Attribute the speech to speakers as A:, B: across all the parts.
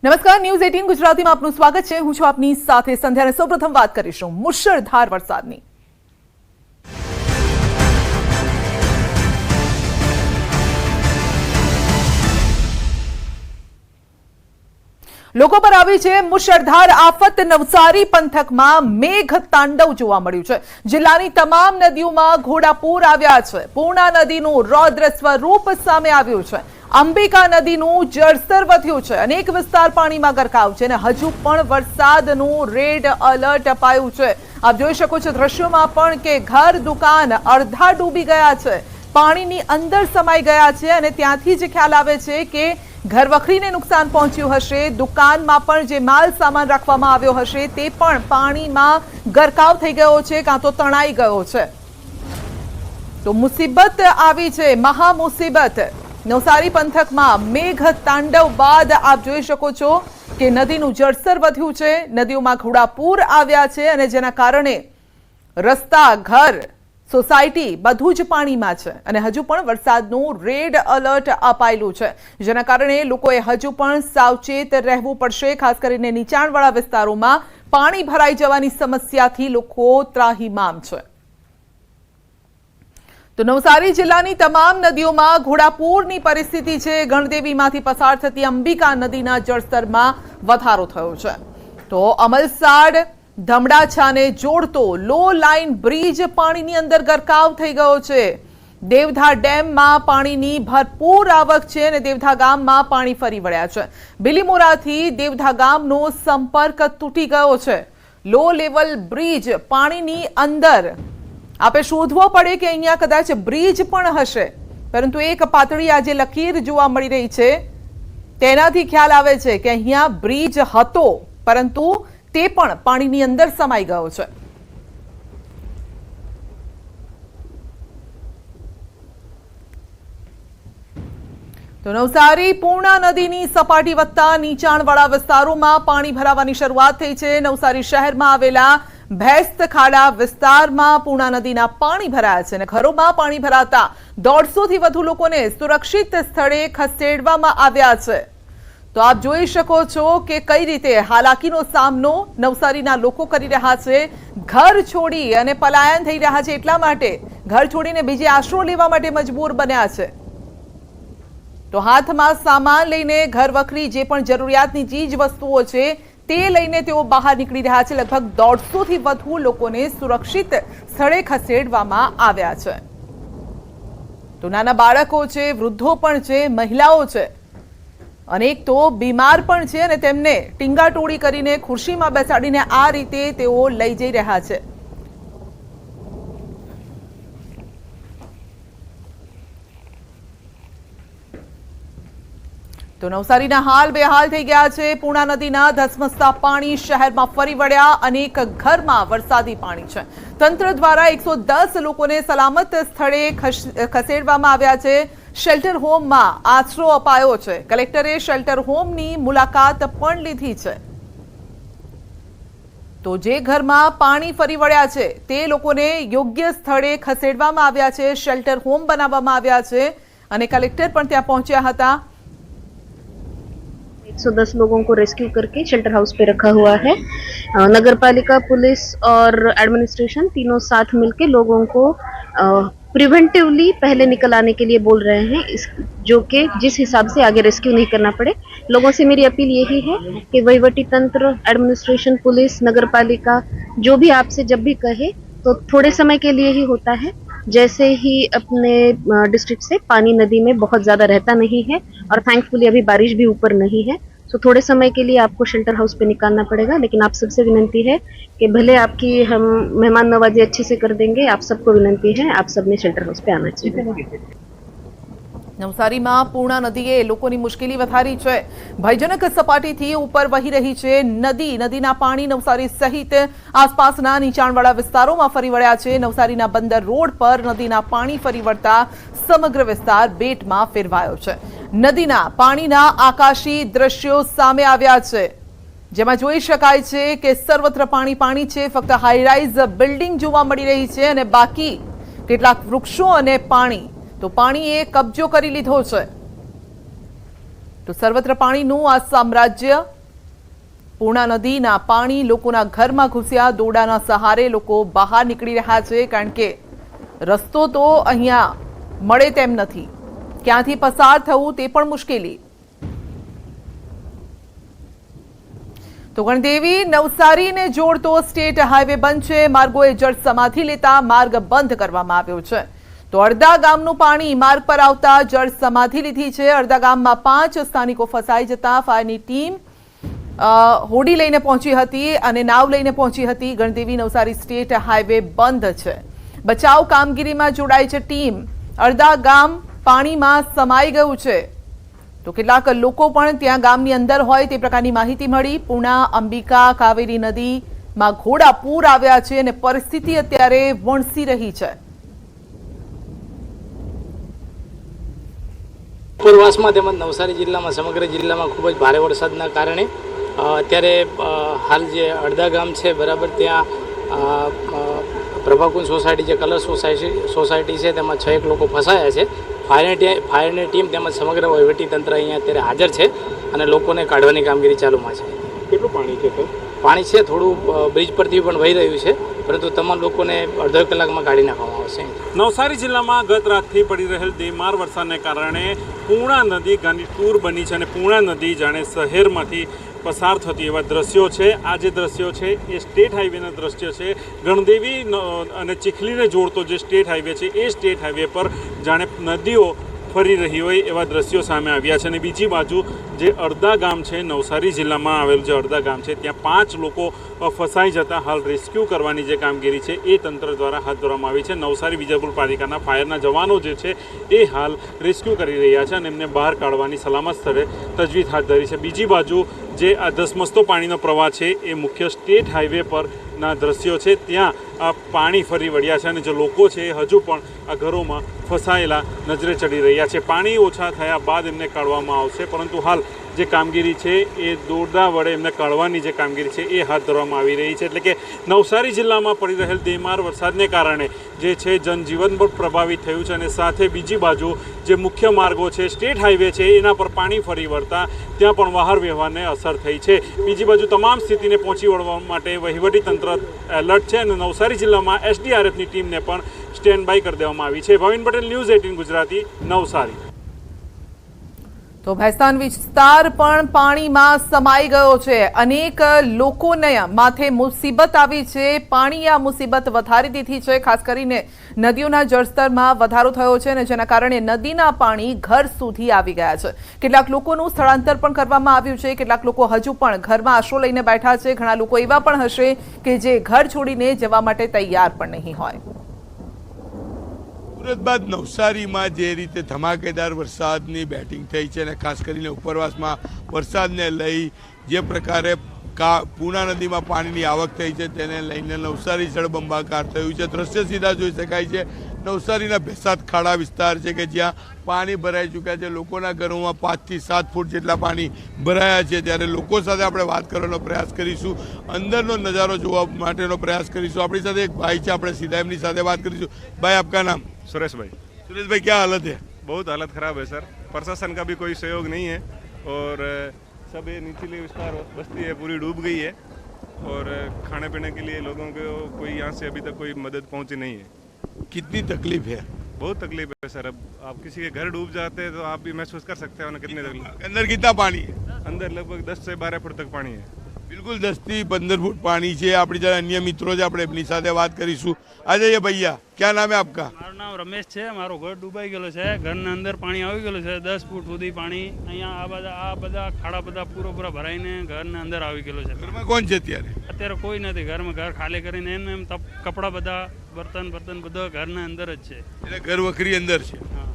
A: નમસ્કાર, ન્યૂઝ 18 ગુજરાતીમાં આપનું સ્વાગત છે। હું છું આપની સાથે સંધ્યા। સૌપ્રથમ વાત કરીશું મુશળધાર વરસાદની। લોકો પર આવી છે મુશળધાર આફત। નવસારી પંથકમાં મેઘ તાંડવ જોવા મળ્યું છે। જિલ્લાની તમામ નદીઓમાં ઘોડાપૂર આવ્યા છે। પૂર્ણા નદીનું રૌદ્ર સ્વરૂપ સામે આવ્યું છે। અંબિકા નદીનું જળસ્તર વધ્યું છે। અનેક વિસ્તાર પાણીમાં ગરકાવ છે અને હજુ પણ વરસાદનું રેડ એલર્ટ અપાયું છે। આપ જોઈ શકો છો દ્રશ્યોમાં પણ કે ઘર દુકાન અડધા ડૂબી ગયા છે, પાણીની અંદર સમાઈ ગયા છે અને ત્યાંથી જ ખ્યાલ આવે છે કે ઘર વખરીને નુકસાન પહોંચ્યું હશે। દુકાનમાં પણ જે માલ સામાન રાખવામાં આવ્યો હશે તે પણ પાણીમાં ગરકાવ થઈ ગયો છે, કાં તો તણાઈ ગયો છે। તો મુસીબત આવી છે, મહા મુસીબત। નવસારી પંથકમાં મેઘ તાંડવ બાદ આપ જોઈ શકો છો કે નદીનું જળસ્તર વધ્યું છે, નદીઓમાં ઘોડાપૂર આવ્યા છે અને જેના કારણે રસ્તા, ઘર, સોસાયટી બધું જ પાણીમાં છે અને હજુ પણ વરસાદનું રેડ એલર્ટ અપાયેલું છે, જેના કારણે લોકોએ હજુ પણ સાવચેત રહેવું પડશે। ખાસ કરીને નીચાણવાળા વિસ્તારોમાં પાણી ભરાઈ જવાની સમસ્યાથી લોકો ત્રાહિમામ છે। તો નવસારી જિલ્લાની તમામ નદીઓમાં ઘોડાપૂરની પરિસ્થિતિ છે। ગણદેવીમાંથી પસાર થતી અંબિકા નદીના જળસ્તરમાં વધારો થયો છે। તો અમલસાડ ધમડાછાને જોડતો લો લાઇન બ્રિજ પાણીની અંદર ગરકાવ થઈ ગયો છે। દેવધા ડેમમાં પાણીની ભરપૂર આવક છે અને દેવધા ગામમાં પાણી ફરી વળ્યા છે। બિલીમોરાથી દેવધા ગામનો સંપર્ક તૂટી ગયો છે। લો લેવલ બ્રિજ પાણીની અંદર આપે શોધવો પડે કે અહીંયા કદાચ બ્રિજ પણ હશે, પરંતુ એક પાતળી આજે લકીર જોવા મળી રહી છે, તેનાથી ખ્યાલ આવે છે કે અહીંયા બ્રિજ હતો, પરંતુ તે પણ પાણીની અંદર સમાઈ ગયો છે। તો નવસારી પૂર્ણા નદીની સપાટી વધતા નીચાણવાળા વિસ્તારોમાં પાણી ભરાવાની શરૂઆત થઈ છે। નવસારી શહેરમાં આવેલા ભેસ્ત ખાડા વિસ્તારમાં પૂર્ણા નદીના પાણી ભરાયા છે અને ઘરોમાં પાણી ભરાતા 150 થી વધુ લોકોને સુરક્ષિત સ્થળે ખસેડવામાં આવ્યા છે। તો આપ જોઈ શકો છો કે કઈ રીતે હાલાકીનો સામનો નવસારીના લોકો કરી રહ્યા છે। ઘર છોડી અને પલાયન થઈ રહ્યા છે, એટલા માટે ઘર છોડીને બીજે આશરો લેવા માટે મજબૂર બન્યા છે। તો હાથમાં સામાન લઈને ઘર વખરી જે પણ જરૂરિયાતની ચીજ વસ્તુઓ છે તે લઈને તેઓ બહાર નીકળી રહ્યા છે। લગભગ 150 થી વધુ લોકોને સુરક્ષિત સ્થળે ખસેડવામાં આવ્યા છે। તો નાના બાળકો છે, વૃદ્ધો પણ છે, મહિલાઓ છે, અનેક તો બીમાર પણ છે અને તેમને ટીંગાટોળી કરીને ખુરશીમાં બેસાડીને આ રીતે તેઓ લઈ જઈ રહ્યા છે। તો નવસારીના હાલ બેહાલ થઈ ગયા છે। પૂર્ણા નદીના ધસમસતા પાણી શહેરમાં ફરી વળ્યા। અનેક ઘરમાં વરસાદી પાણી છે। તંત્ર દ્વારા 110 લોકોને સલામત સ્થળે ખસેડવામાં આવ્યા છે। શેલ્ટર હોમમાં આશરો અપાયો છે। કલેક્ટરે શેલ્ટર હોમની મુલાકાત પણ લીધી છે। તો જે ઘરમાં પાણી ફરી વળ્યા છે તે લોકોને યોગ્ય સ્થળે ખસેડવામાં આવ્યા છે। શેલ્ટર હોમ બનાવવામાં આવ્યા છે અને કલેક્ટર પણ ત્યાં પહોંચ્યા હતા।
B: 110 लोगों को रेस्क्यू करके शेल्टर हाउस पे रखा हुआ है। नगर पालिका, पुलिस और एडमिनिस्ट्रेशन तीनों साथ मिलके लोगों को प्रिवेंटिवली पहले निकल आने के लिए बोल रहे हैं, जो कि जिस हिसाब से आगे रेस्क्यू नहीं करना पड़े। लोगों से मेरी अपील यही है कि वहीवटी तंत्र, एडमिनिस्ट्रेशन, पुलिस, नगर पालिका जो भी आपसे जब भी कहे तो थोड़े समय के लिए ही होता है। जैसे ही अपने डिस्ट्रिक्ट से पानी नदी में बहुत ज्यादा रहता नहीं है और थैंकफुली अभी बारिश भी ऊपर नहीं है, तो थोड़े समय के लिए आपको शेल्टर हाउस पे निकालना पड़ेगा। लेकिन आप सबसे विनती है कि भले आपकी हम मेहमान नवाजी अच्छे से कर देंगे, आप सबको विनती है आप सबने शेल्टर हाउस पे आना चाहिए।
A: નવસારીમાં પૂર્ણા નદીએ લોકોની મુશ્કેલી વધારી છે। ભયજનક સપાટીથી ઉપર વહી રહી છે નદી। નદીના પાણી નવસારી સહિત આસપાસના નીચાણવાળા વિસ્તારોમાં ફરી વળ્યા છે। નવસારીના બંદર રોડ પર નદીના પાણી ફરી વળતા સમગ્ર વિસ્તાર બેટમાં ફેરવાયો છે। નદીના પાણીના આકાશી દ્રશ્યો સામે આવ્યા છે, જેમાં જોઈ શકાય છે કે સર્વત્ર પાણી પાણી છે। ફક્ત હાઈરાઇઝ બિલ્ડિંગ જોવા મળી રહી છે અને બાકી કેટલાક વૃક્ષો અને પાણી, તો પાણીએ કબજો કરી લીધો છે। તો સર્વત્ર પાણીનું આ સામ્રાજ્ય પૂર્ણા નદીના પાણી લોકોના ઘરમાં ઘૂસ્યા, દોરડાના સહારે લોકો બહાર નીકળી રહ્યા છે, કારણ કે રસ્તો તો અહીંયા મળે તેમ નથી, ક્યાંથી પસાર થવું તે પણ મુશ્કેલી। તો ગણદેવી નવસારીને જોડતો સ્ટેટ હાઈવે બંધ છે, માર્ગોએ જળ સમાધિ લેતા માર્ગ બંધ કરવામાં આવ્યો છે। તો અડધા ગામનું પાણી માર્ગ પર આવતા જળ સમાધિ લીધી છે। અડધા ગામમાં 5 સ્થાનિકો ફસાઈ જતા ફાયરની ટીમ હોડી લઈને પહોંચી હતી અને નાવ લઈને પહોંચી હતી। ગણદેવી નવસારી સ્ટેટ હાઈવે બંધ છે, બચાવ કામગીરીમાં જોડાઈ છે ટીમ। અડધા ગામ પાણીમાં સમાઈ ગયું છે, તો કેટલાક લોકો પણ ત્યાં ગામની અંદર હોય તે પ્રકારની માહિતી મળી। પૂર્ણા, અંબિકા, કાવેરી નદીમાં ઘોડાપૂર આવ્યા છે અને પરિસ્થિતિ અત્યારે વણસી રહી છે।
C: ઉપરવાસમાં તેમજ નવસારી જિલ્લામાં સમગ્ર જિલ્લામાં ખૂબ જ ભારે વરસાદના કારણે અત્યારે હાલ જે અડધા ગામ છે બરાબર ત્યાં પ્રભાકુંજ સોસાયટી જે કલર સોસાયટી છે તેમાં 6 લોકો ફસાયા છે। ફાયરની ટીમ તેમજ સમગ્ર વહીવટીતંત્ર અહીંયા અત્યારે હાજર છે અને લોકોને કાઢવાની કામગીરી ચાલુમાં છે।
D: કેટલું પાણી છે?
C: પાણી છે થોડું બ્રિજ પરથી પણ વહી રહ્યું છે, પરંતુ તમામ લોકોને અડધો કલાકમાં કાઢી નાખવામાં આવશે।
D: નવસારી જિલ્લામાં ગત રાતથી પડી રહેલ ધીમાર વરસાદને કારણે પૂર્ણા નદી ગાંડીતુર બની છે અને પૂર્ણા નદી જાણે શહેરમાંથી પસાર થતી એવા દ્રશ્યો છે। આ જે દ્રશ્યો છે એ સ્ટેટ હાઈવેના દ્રશ્યો છે। ગણદેવી અને ચીખલીને જોડતો જે સ્ટેટ હાઈવે છે એ સ્ટેટ હાઈવે પર જાણે નદીઓ ફરી રહી હોય એવા દ્રશ્યો સામે આવ્યા છે। અને બીજી બાજુ જે અડધા ગામ છે નવસારી જિલ્લામાં આવેલું જે અડધા ગામ છે ત્યાં 5 લોકો ફસાઈ જતા હાલ રેસ્ક્યુ કરવાની જે કામગીરી છે એ તંત્ર દ્વારા હાથ ધરવામાં આવી છે। નવસારી વિજયપુર પાલિકાના ફાયરના જવાનો જે છે એ હાલ રેસ્ક્યુ કરી રહ્યા છે અને એમને બહાર કાઢવાની સલામત સ્થળે તજવીજ હાથ ધરી છે। બીજી બાજુ જે આ ધસમસતો પાણીનો પ્રવાહ છે એ મુખ્ય સ્ટેટ હાઈવે પરના દ્રશ્યો છે, ત્યાં આ પાણી ફરી વળ્યા છે અને જે લોકો છે એ હજુ પણ આ ઘરોમાં ફસાયેલા નજરે ચડી રહ્યા છે। પાણી ઓછા થયા બાદ એમને કાઢવામાં આવશે, પરંતુ હાલ જે કામગીરી છે એ દોરડા વડે એમને કાઢવાની જે કામગીરી છે એ હાથ ધરવામાં આવી રહી છે। એટલે કે નવસારી જિલ્લામાં પડી રહેલ ધીમાર વરસાદને કારણે જે છે જનજીવન પણ પ્રભાવિત થયું છે અને સાથે બીજી બાજુ જે મુખ્ય માર્ગો છે સ્ટેટ હાઈવે છે એના પર પાણી ફરી વળતા ત્યાં પણ વાહન વ્યવહારને અસર થઈ છે। બીજી બાજુ તમામ સ્થિતિને પહોંચી વળવા માટે વહીવટીતંત્ર એલર્ટ છે અને નવસારી જિલ્લામાં SDRFની ટીમને પણ સ્ટેન્ડ બાય કરી દેવામાં આવી છે। ભાવિન પટેલ, ન્યૂઝ 18 ગુજરાતી, નવસારી।
A: તો ભેસ્તાન વિસ્તાર પણ પાણીમાં સમાઈ ગયો છે, અનેક લોકોને માથે મુસીબત આવી છે। પાણીએ આ મુસીબત વધારી દીધી છે, ખાસ કરીને નદીઓના જળસ્તરમાં વધારો થયો છે અને જેના કારણે નદીના પાણી ઘર સુધી આવી ગયા છે। કેટલાક લોકોનું સ્થળાંતર પણ કરવામાં આવ્યું છે, કેટલાક લોકો હજુ પણ ઘરમાં આશરો લઈને બેઠા છે। ઘણા લોકો એવા પણ હશે કે જે ઘર છોડીને જવા માટે તૈયાર પણ નહીં હોય।
E: સુરત બાદ નવસારીમાં જે રીતે ધમાકેદાર વરસાદની બેટિંગ થઈ છે અને ખાસ કરીને ઉપરવાસમાં વરસાદને લઈ જે પ્રકારે પૂર્ણા નદીમાં પાણીની આવક થઈ છે તેને લઈને નવસારી જળબંબાકાર થયું છે। દ્રશ્ય સીધા જોઈ શકાય છે, નવસારીના ભેસાદ ખાડા વિસ્તાર છે કે જ્યાં પાણી ભરાઈ ચૂક્યા છે। લોકોના ઘરોમાં 5 થી 7 ફૂટ જેટલા પાણી ભરાયા છે। ત્યારે લોકો સાથે આપણે વાત કરવાનો પ્રયાસ કરીશું, અંદરનો નજારો જોવા માટેનો પ્રયાસ કરીશું। આપણી સાથે એક ભાઈ છે, આપણે સીધા એમની સાથે વાત કરીશું। ભાઈ, આપકા નામ?
F: सुरेश भाई।
E: सुरेश भाई, क्या हालत है?
F: बहुत हालत ख़राब है सर, प्रशासन का भी कोई सहयोग नहीं है और सब ये निचली विस्तार बस्ती है पूरी डूब गई है और खाने पीने के लिए लोगों को कोई यहाँ से अभी तक कोई मदद पहुँची नहीं है।
E: कितनी तकलीफ है?
F: बहुत तकलीफ है सर। अब आप किसी के घर डूब जाते हैं तो आप भी महसूस कर सकते हो ना कितनी तकलीफ।
E: अंदर कितना पानी है?
F: अंदर लगभग 10 से 12 फुट तक पानी है।
E: बिल्कुल 10 થી 15 ફૂટ પાણી છે। આપણી જરા અન્ય મિત્રો છે, આપણે એમની સાથે વાત કરીશું। આ જઈએ ભૈયા, क्या नाम है आपका?
G: મારું નામ રમેશ છે। મારો ઘર ડૂબાઈ ગયેલો છે, ઘરના અંદર પાણી આવી ગયેલું છે 10 ફૂટ સુધી પાણી। અહીંયા આ બધા ખાડા બધા પૂરા ભરાઈને ઘરના અંદર આવી ગયેલો છે।
E: ઘરમાં કોણ છે અત્યારે?
G: અત્યારે કોઈ નથી ઘરમાં, ઘર ખાલી કરીને એમ કપડાં બધા બર્તન બધા ઘરના અંદર જ છે।
E: એટલે ઘર વખરી અંદર છે।
G: હા,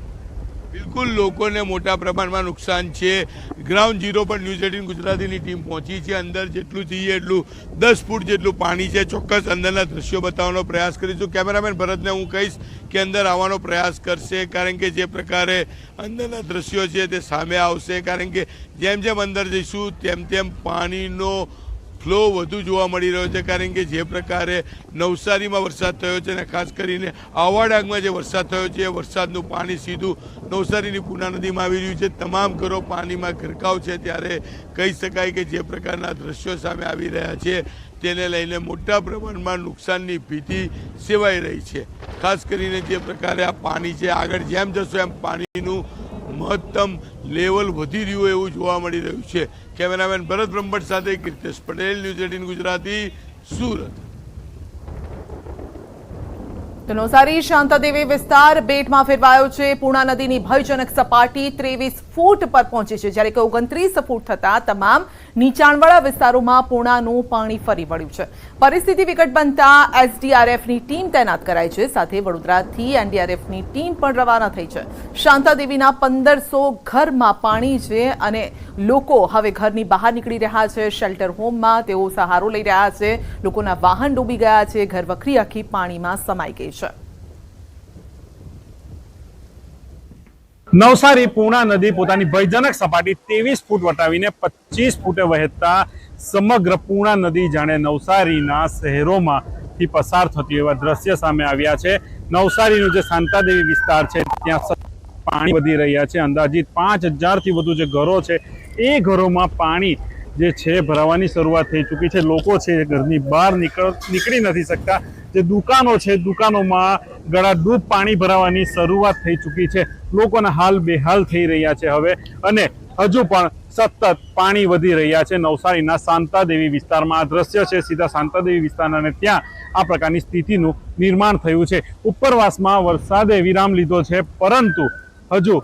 E: બિલકુલ લોકોને મોટા પ્રમાણમાં નુકસાન છે। ગ્રાઉન્ડ ઝીરો પર ન્યૂઝ 18 ગુજરાતીની ટીમ પહોંચી છે। અંદર જેટલું જોઈએ એટલું 10 ફૂટ જેટલું પાણી છે। ચોક્કસ અંદરના દ્રશ્યો બતાવવાનો પ્રયાસ કરીશું। કેમેરામેન ભરતને હું કહીશ કે અંદર આવવાનો પ્રયાસ કરશે, કારણ કે જે પ્રકારે અંદરના દ્રશ્યો છે તે સામે આવશે। કારણ કે જેમ જેમ અંદર જઈશું તેમ તેમ પાણીનો ફ્લો વધુ જોવા મળી રહ્યો છે, કારણ કે જે પ્રકારે નવસારીમાં વરસાદ થયો છે અને ખાસ કરીને આવા ડાંગમાં જે વરસાદ થયો છે એ વરસાદનું પાણી સીધું નવસારીની પૂર્ણા નદીમાં આવી રહ્યું છે. તમામ ઘરો પાણીમાં ગરકાવ છે, ત્યારે કહી શકાય કે જે પ્રકારના દ્રશ્યો સામે આવી રહ્યા છે તેને લઈને મોટા પ્રમાણમાં નુકસાનની ભીતિ સેવાઈ રહી છે. ખાસ કરીને જે પ્રકારે આ પાણી છે, આગળ જેમ જશો એમ પાણીનું મહત્તમ લેવલ વધી રહ્યું એવું જોવા મળી રહ્યું છે. કેમેરામેન ભરત બ્રહ્મભટ્ટ સાથે કીર્તિશ પટેલ, ન્યૂઝ 18 ગુજરાતી, સુરત.
A: તો નવસારી શાંતાદેવી વિસ્તાર બેટમાં ફેરવાયો છે. પૂર્ણા નદીની ભયજનક સપાટી 23 ફૂટ પર પહોંચી છે, જ્યારે કે 29 ફૂટ થતા તમામ નીચાણવાળા વિસ્તારોમાં પૂર્ણાનું પાણી ફરી વળ્યું છે. પરિસ્થિતિ વિકટ બનતા એસડીઆરએફની ટીમ તૈનાત કરાઈ છે, સાથે વડોદરાથી એનડીઆરએફની ટીમ પણ રવાના થઈ છે. શાંતાદેવીના 1500 ઘરમાં પાણી છે અને લોકો હવે ઘરની બહાર નીકળી રહ્યા છે. શેલ્ટર હોમમાં તેઓ સહારો લઈ રહ્યા છે. લોકોના વાહન ડૂબી ગયા છે, ઘર વખરી આખી પાણીમાં સમાઈ ગઈ છે.
D: નવસારી પૂર્ણા નદી પોતાની ભયજનક સપાટી 23 ફૂટ વટાવીને 25 ફૂટે વહેતા સમગ્ર પૂર્ણા નદી જાણે નવસારીના શહેરોમાંથી પસાર થતી એવા દ્રશ્ય સામે આવ્યા છે. નવસારીનું જે શાંતાદેવી વિસ્તાર છે ત્યાં પાણી વધી રહ્યા છે. અંદાજિત 5000થી વધુ જે ઘરો છે એ ઘરોમાં પાણી જે છે ભરાવાની શરૂઆત થઈ ચૂકી છે. લોકો છે ઘરની બહાર નીકળી નથી શકતા. જે દુકાનો છે, દુકાનોમાં ગળાડૂબ પાણી ભરાવાની શરૂઆત થઈ ચૂકી છે. લોકોના હાલ બેહાલ થઈ રહ્યા છે હવે, અને હજુ પણ સતત પાણી વધી રહ્યા છે. નવસારીના શાંતાદેવી વિસ્તારમાં આ દ્રશ્ય છે સીધા શાંતાદેવી વિસ્તારના, અને ત્યાં આ પ્રકારની સ્થિતિનું નિર્માણ થયું છે. ઉપરવાસમાં વરસાદે વિરામ લીધો છે, પરંતુ હજુ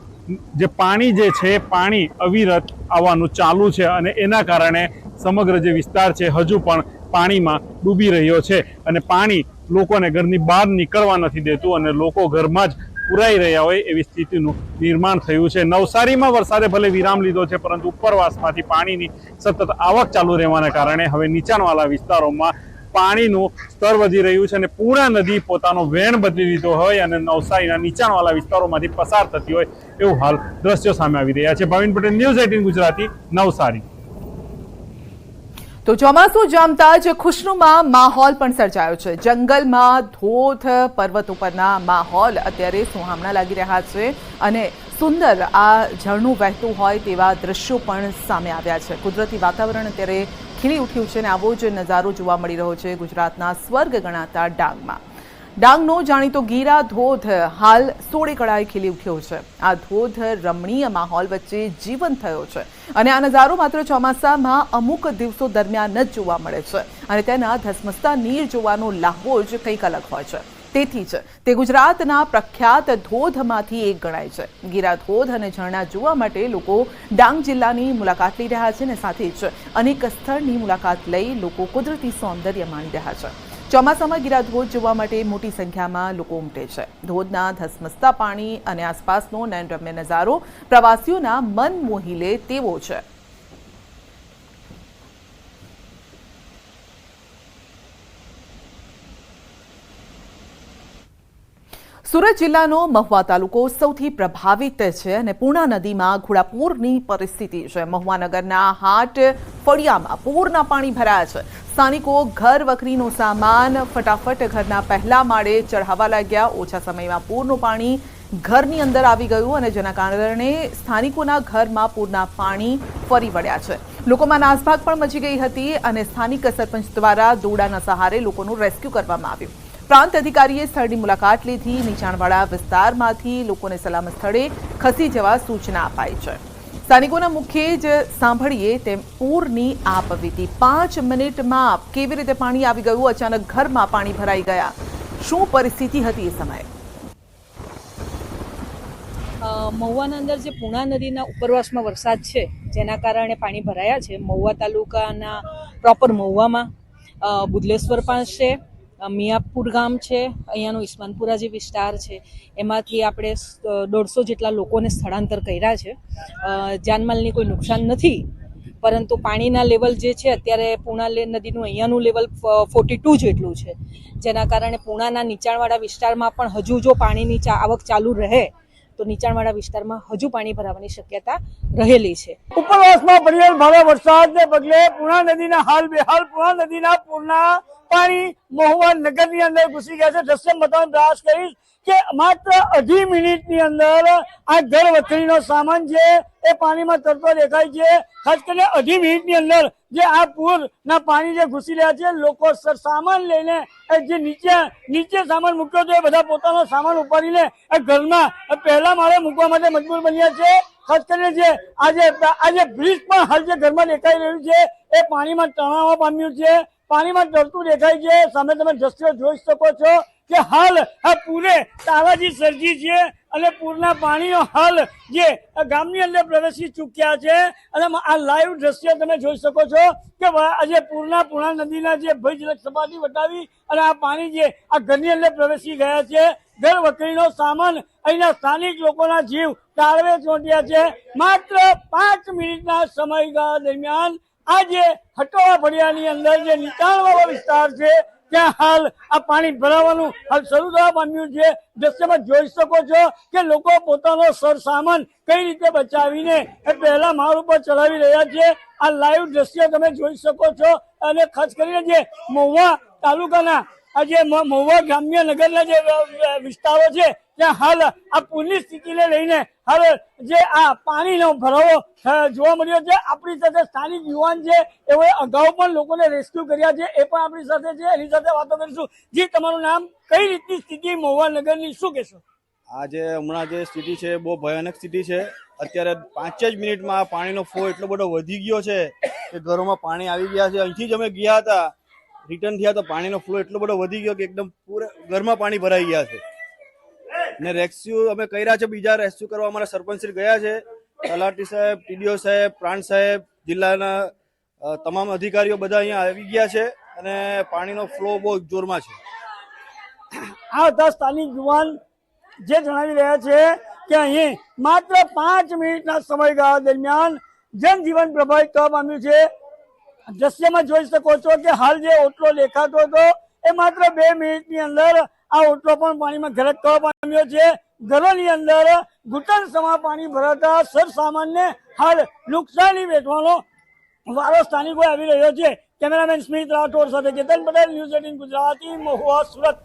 D: જે પાણી જે છે પાણી અવિરત આવવાનું ચાલુ છે, અને એના કારણે સમગ્ર જે વિસ્તાર છે હજુ પણ પાણીમાં ડૂબી રહ્યો છે, અને પાણી લોકોને ઘરની બહાર નીકળવા નથી દેતું, અને લોકો ઘરમાં જ પુરાઈ રહ્યા હોય એવી સ્થિતિનું નિર્માણ થયું છે. નવસારીમાં વરસાદે ભલે વિરામ લીધો છે, પરંતુ ઉપરવાસમાંથી પાણીની સતત આવક ચાલુ રહેવાના કારણે હવે નીચાણવાળા વિસ્તારોમાં પાણીનું સ્તર વધી રહ્યું છે, અને પૂર્ણા નદી પોતાનો વેણ બદલી લીધો હોય અને નવસારીના નીચાણવાળા વિસ્તારોમાંથી પસાર થતી હોય એવું હાલ દ્રશ્યો સામે આવી રહ્યા છે. ભાવિન પટેલ, ન્યૂઝ 18 ગુજરાતી, નવસારી.
A: તો ચોમાસું જામતા જ ખુશનુમા માહોલ પણ સર્જાયો છે. જંગલમાં ધોધ, પર્વત ઉપરના માહોલ અત્યારે સુહામણા લાગી રહ્યા છે, અને સુંદર આ ઝરણું વહેતું હોય તેવા દ્રશ્યો પણ સામે આવ્યા છે. કુદરતી વાતાવરણ અત્યારે ખીલી ઉઠ્યું છે, અને આવો જ નજારો જોવા મળી રહ્યો છે ગુજરાતના સ્વર્ગ ગણાતા ડાંગમાં. ડાંગનો જાણીતો ગીરા ધોધ હાલ સોળે કળાએ ખીલી ઉઠ્યો છે. આ ધોધ રમણીય માહોલ વચ્ચે જીવંત થયો છે, અને આ નજારો માત્ર ચોમાસામાં અમુક દિવસો દરમિયાન જ જોવા મળે છે, અને તેના ધસમસતા નીર જોવાનો લાહવો જ કંઈક અલગ હોય છે. તેથી જ તે ગુજરાતના પ્રખ્યાત ધોધમાંથી એક ગણાય છે. ગીરા ધોધ અને ઝરણા જોવા માટે લોકો ડાંગ જિલ્લાની મુલાકાત લઈ રહ્યા છે, અને સાથે જ અનેક સ્થળની મુલાકાત લઈ લોકો કુદરતી સૌંદર્ય માણી રહ્યા છે. ચોમાસામાં ગીરા ધોધ જોવા માટે મોટી સંખ્યામાં લોકો ઉમટે છે. ધોધના ધસમસતા પાણી અને આસપાસનો નયનરમ્ય નજારો પ્રવાસીઓના મન મોહી લે તેવો છે. સુરત જિલ્લાનો મહુવા તાલુકો સૌથી પ્રભાવિત છે, અને પૂર્ણા નદીમાં ઘોડાપૂરની પરિસ્થિતિ છે. મહુવા નગરના હાટ ફળિયામાં પૂરના પાણી ભરાયા છે. સ્થાનિકો ઘર વખરીનો સામાન ફટાફટ ઘરના પહેલા માળે ચઢાવવા લાગ્યા. ઓછા સમયમાં પૂરનું પાણી ઘરની અંદર આવી ગયું, અને જેના કારણે સ્થાનિકોના ઘરમાં પૂરના પાણી ફરી વળ્યા છે. લોકોમાં નાસભાગ પણ મચી ગઈ હતી, અને સ્થાનિક સરપંચ દ્વારા દોરડાના સહારે લોકોનું રેસ્ક્યુ કરવામાં આવ્યું. પ્રાંત અધિકારીએ સ્થળની મુલાકાત લીધી. નીચાણવાળા વિસ્તારમાંથી લોકોને સલામત સ્થળે ખસી જવા સૂચના અપાઈ છે. સ્થાનિકોના મુખ્ય જ સાંભળીએ તેમ પૂરની આપવીતી. 5 મિનિટમાં કેવી રીતે પાણી આવી ગયું? અચાનક ઘરમાં પાણી ભરાઈ ગયા. શું પરિસ્થિતિ હતી એ સમયે?
H: મહુવાના અંદર જે પૂર્ણા નદીના ઉપરવાસમાં વરસાદ છે જેના કારણે પાણી ભરાયા છે. મહુવા તાલુકાના પ્રોપર મહુવામાં બુદલેશ્વર પાસે મિયાપુર ગામ છે, અહીંયાનો ઈસ્માનપુરા જે વિસ્તાર છે એમાંથી આપણે 150 જેટલા લોકોને સ્થળાંતર કર્યા છે. જાનમાલની કોઈ નુકસાન નથી, પરંતુ પાણીના લેવલ જે છે અત્યારે પૂર્ણા નદીનું અહીંયાનું લેવલ 42 જેટલું છે, જેના કારણે પૂર્ણાના નીચાણવાળા વિસ્તારમાં પણ હજુ જો પાણીની આવક ચાલુ રહે તો નીચાણવાળા વિસ્તારમાં હજુ પાણી ભરાવાની શક્યતા રહેલી છે.
I: ઉપરવાસમાં પડી ભારે વરસાદને પગલે પૂર્ણા નદીના હાલ બેહાલ. પૂર્ણા નદીના પૂરના પાણી મહુવા નગરની અંદર ઘૂસી ગયા છે. દ્રશ્ય બતાવવાનો પ્રયાસ કરીશ કે માત્ર 2.5 મિનિટની અંદર આ ઘર વખરીનો સામાન છે એ પાણીમાં તરતો દેખાય છે. ખાસ કરીને 2.5 મિનિટની અંદર જે આ પૂરના પાણી જે ઘૂસી રહ્યા છે, લોકો સામાન લઈને જે નીચે સામાન મૂક્યો છે, બધા પોતાનો સામાન ઉપાડીને ઘરમાં પહેલા માળે મૂકવા માટે મજબૂર બન્યા છે. ખાસ કરીને જે આજે બ્રિજ પણ હાલ જે ઘરમાં દેખાઈ રહ્યું છે એ પાણીમાં તણાવવા પામ્યું છે, પાણીમાં તરતું દેખાય છે. સામે તમે દ્રશ્યો જોઈ શકો છો કે હાલ આ પૂરે તારાજી સર્જી છે અને પૂરના પાણીનો હાલ જે ગામની અંદર પ્રવેશી ચૂક્યા છે. અને આ લાઈવ દ્રશ્ય તમે જોઈ શકો છો કે આજે પૂર્ણા નદીના જે ભયજનક સપાટી વટાવી અને આ પાણી જે આ ઘરની અંદર પ્રવેશી ગયા છે. ઘર વકરીનો સામાન, અહીંના સ્થાનિક લોકોના જીવ તાળવે ચોંટ્યા છે. માત્ર 5 મિનિટના સમયગાળા દરમિયાન આ જે હટોવા ફળિયાની અંદર જે નીચાણવાળો વિસ્તાર છે ત્યાં હાલ આ પાણી ભરાવાનું હાલ શરૂ થવા પામ્યું છે. દ્રશ્યમાં જોઈ શકો છો કે લોકો પોતાનો સરસામાન કઈ રીતે બચાવીને એ પહેલા માળ ઉપર ચડાવી રહ્યા છે. આ લાઈવ દ્રશ્ય તમે જોઈ શકો છો. અને ખાસ કરીને જે મહુવા તાલુકાના આ જે મહુવા ગ્રામ્ય નગરના જે વિસ્તારો છે ત્યાં હાલ આ પૂરની સ્થિતિને લઈને હાલ જે આ પાણીનો ભરાવો જોવા મળ્યો છે. આપણી સાથે સ્થાનિક યુવાન છે, એઓએ અગાઉ પણ લોકોને રેસ્ક્યુ કર્યા છે, એ પણ આપણી સાથે છે. એની સાથે વાતો કરીશું. જી, તમારું નામ, કઈ રીતની સ્થિતિ મહુવા નગરની, શું કહેશો?
J: આજે હમણાં જે સ્થિતિ છે બહુ ભયાનક સ્થિતિ છે. અત્યારે 5 જ મિનિટમાં પાણીનો ફ્લો એટલો બધો વધી ગયો છે કે ઘરોમાં પાણી આવી ગયા છે. અહીંથી જ અમે ગયા હતા, રિટર્ન થયા તો પાણીનો ફ્લો એટલો બધો વધી ગયો કે એકદમ પૂરા ઘરમાં પાણી ભરાઈ ગયા છે. ને રેસ્ક્યુ અમે કર્યા છે, બીજા રેસ્ક્યુ કરવા અમારા સરપંચશ્રી ગયા છે. તલાટી સાહેબ, ટીડીઓ સાહેબ, પ્રાંત સાહેબ, જિલ્લાના તમામ અધિકારીઓ બધા અહીંયા આવી ગયા છે અને પાણીનો ફ્લો બહુ જોરમાં છે.
I: આ હતા સ્થાનિક યુવાન જે જણાવી રહ્યા છે કે અહીં માત્ર 5 મિનિટના સમયગાળા દરમિયાન જનજીવન પ્રભાવિત થવા પામ્યું છે. દ્રશ્યમાં જોઈ શકો છો કે હાલ જે ઓટલો દેખાતો હતો એ માત્ર 2 મિનિટની અંદર આ ઓટલો પણ પાણીમાં ગરક થવા પામ્યો છે. ઘરોની અંદર ઘૂંટણ સમા પાણી ભરાતા સરસામાનને હાલ નુકસાની વેઠવાનો વારો સ્થાનિકો આવી રહ્યો છે. કેમેરામેન સ્મિત રાઠોડ સાથે કેતન પટેલ, ન્યૂઝ 18 ગુજરાતી, મહુવા, સુરત.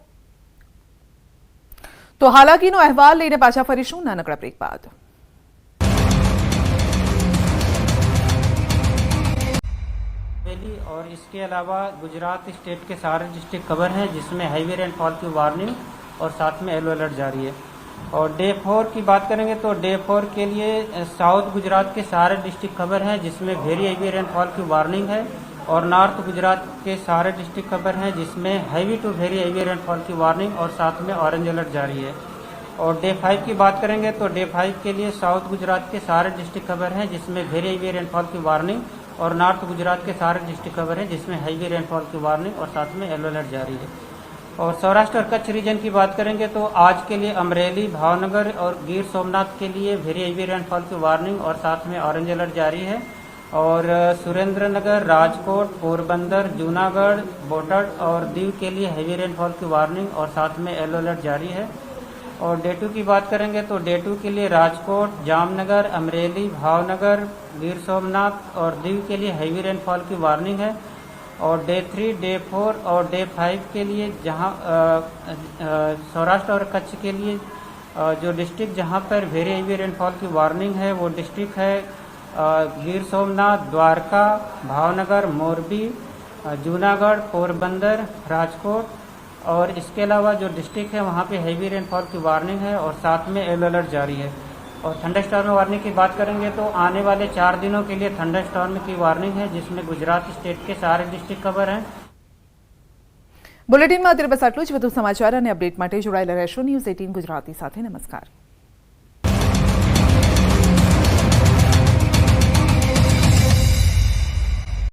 A: તો હાલાકીનો અહેવાલ લઈને પાછા ફરીશું નાનકડા બ્રેક બાદ.
K: और इसके अलावा गुजरात स्टेट के सारे डिस्ट्रिक्ट कवर हैं जिसमें हैवी रेनफॉल की वार्निंग और साथ में येलो अलर्ट जारी है. और डे 4 की बात करेंगे तो डे 4 के लिए साउथ गुजरात के सारे डिस्ट्रिक्ट कवर हैं जिसमें वेरी हैवी रेनफॉल की वार्निंग है. और नॉर्थ गुजरात के सारे डिस्ट्रिक्ट कवर हैं जिसमें heavy to very heavy rainfall की वार्निंग और साथ में ऑरेंज अलर्ट जारी है. और डे 5 की बात करेंगे तो डे 5 के लिए साउथ गुजरात के सारे डिस्ट्रिक्ट कवर हैं जिसमें वेरी हैवी रेनफॉल की वार्निंग और नॉर्थ गुजरात के सारे डिस्ट्रिक्ट कवर हैं जिसमें हैवी रेनफॉल की वार्निंग और साथ में येलो अलर्ट जारी है. और सौराष्ट्र और कच्छ रीजन की बात करेंगे तो आज के लिए अमरेली, भावनगर और गिर सोमनाथ के लिए वेरी हैवी रेनफॉल की वार्निंग और साथ में ऑरेंज अलर्ट जारी है. और सुरेंद्रनगर, राजकोट, पोरबंदर, जूनागढ़, बोटाड और दीव के लिए हैवी रेनफॉल की वार्निंग और साथ में येलो अलर्ट जारी है. और डे 2 की बात करेंगे तो डे 2 के लिए राजकोट, जामनगर, अमरेली, भावनगर, गिर सोमनाथ और दीव के लिए हैवी रेनफॉल की वार्निंग है. और डे 3, डे 4 और डे 5 के लिए जहां सौराष्ट्र और कच्छ के लिए जो डिस्ट्रिक्ट जहां पर वेरी हैवी रेनफॉल की वार्निंग है वो डिस्ट्रिक्ट है गिर सोमनाथ, द्वारका, भावनगर, मोरबी, जूनागढ़, पोरबंदर, राजकोट. और इसके अलावा जो डिस्ट्रिक्ट है वहाँ पे हैवी रेनफॉल की वार्निंग है और साथ में येलो अलर्ट जारी है. और थंडरस्टॉर्म वार्निंग की बात करेंगे तो आने वाले 4 दिनों के लिए थंडरस्टॉर्म की वार्निंग है जिसमें गुजरात स्टेट के सारे डिस्ट्रिक्ट कवर हैं.
A: બુલેટિનમાં અત્યારે બસ આટલું જ. વધુ સમાચાર અને અપડેટ માટે જોડાયેલા રહેશો ન્યૂઝ 18 ગુજરાતી સાથે. નમસ્કાર.